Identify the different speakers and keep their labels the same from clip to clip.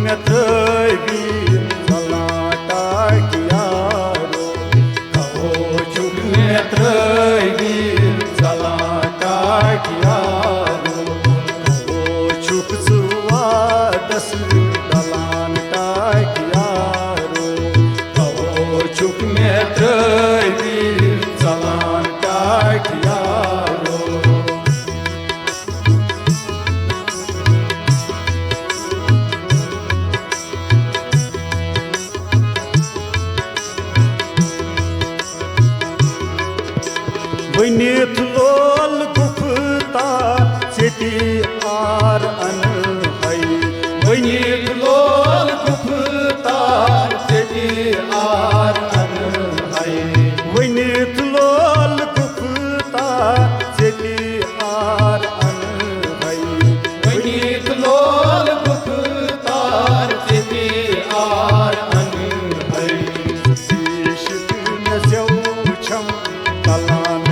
Speaker 1: में त्रवी सलाटा कियारो कहो चुक में त्रवी सलाटा कियारो कहो चुक सुवादस दलान टाकियारो कहो चुक में त्रवी सलान टाकियारो वनित लोल गुफ्ता सिटी आर अन हई वनित लोल गुफ्ता सिटी आर अन हई वनित लोल गुफ्ता सिटी आर अन हई वनित लोल गुफ्ता सिटी आर अन हई शीश न जौछम तलान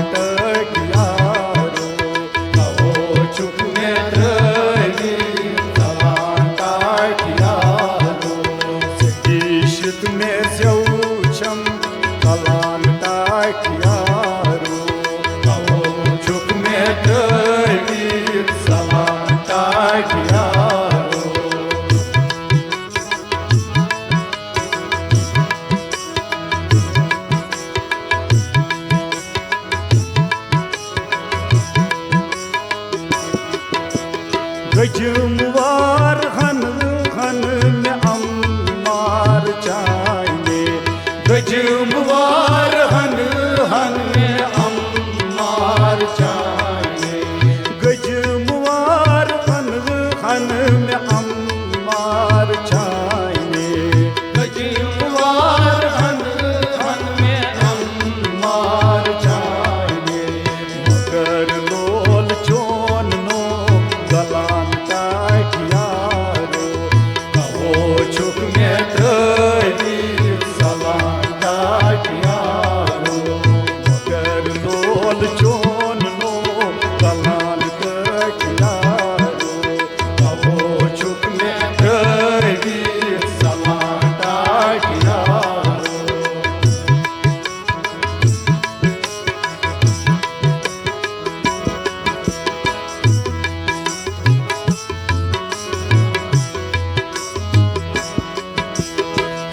Speaker 1: गजमवार हन हन में अम्मार चाइने गजमवार हन हन में अम्मार चाइने गजमवार हन हन में अम्मार चाइने गजमवार हन हन में अम्मार चाइने मगर लोल चोन नो गला चुक में त्रवी सलान टाकियारो मगर लोल चोन नो सलान टाकियारो कहो चुक में त्रवी सलान टाकियारो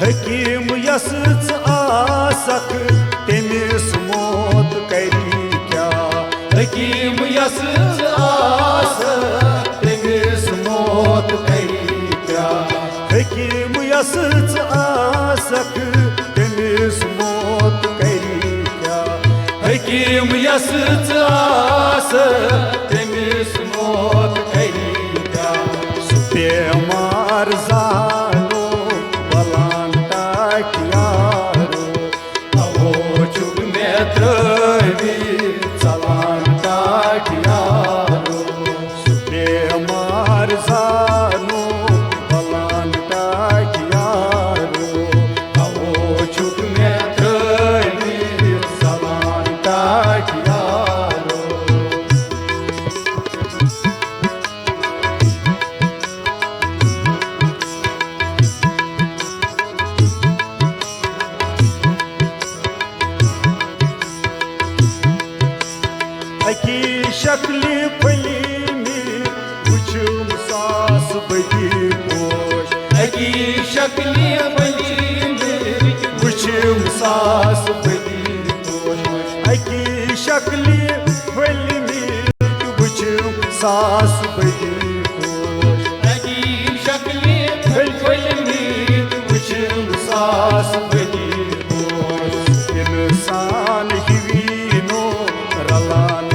Speaker 1: हकीम यसच आसक तेमिस मौत करी क्या हकीम यसच आसक तेमिस मौत करी क्या हकीम यसच आसक तेमिस मौत करी क्या हकीम यसच आसक तेमिस मौत करी क्या सुबेमार जानो कियारो कहो चुक में त्रवी सलान टाकियारो सुबेमार जानो बलान टाकियारो कहो चुक में त्रवी सलान टाकियारो अकी शक्ली फली में वुचुम सास बदी पोश अकी शक्ली फली में वुचुम सास बदी पोश अकी शक्ली फली में वुचुम सास बदी पोश अकी शक्ली फली में वुचुम सास बदी पोश इंसान हिवीनो रलान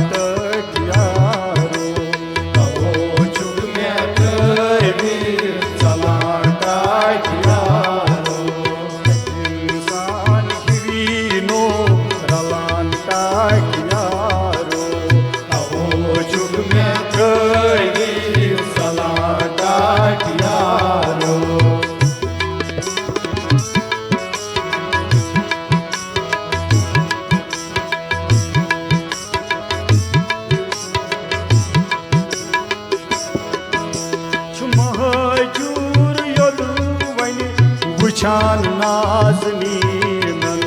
Speaker 1: चुक में त्रवी सलान टाकियारो वुचान नाज़नीनन,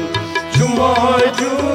Speaker 1: छ मौजूद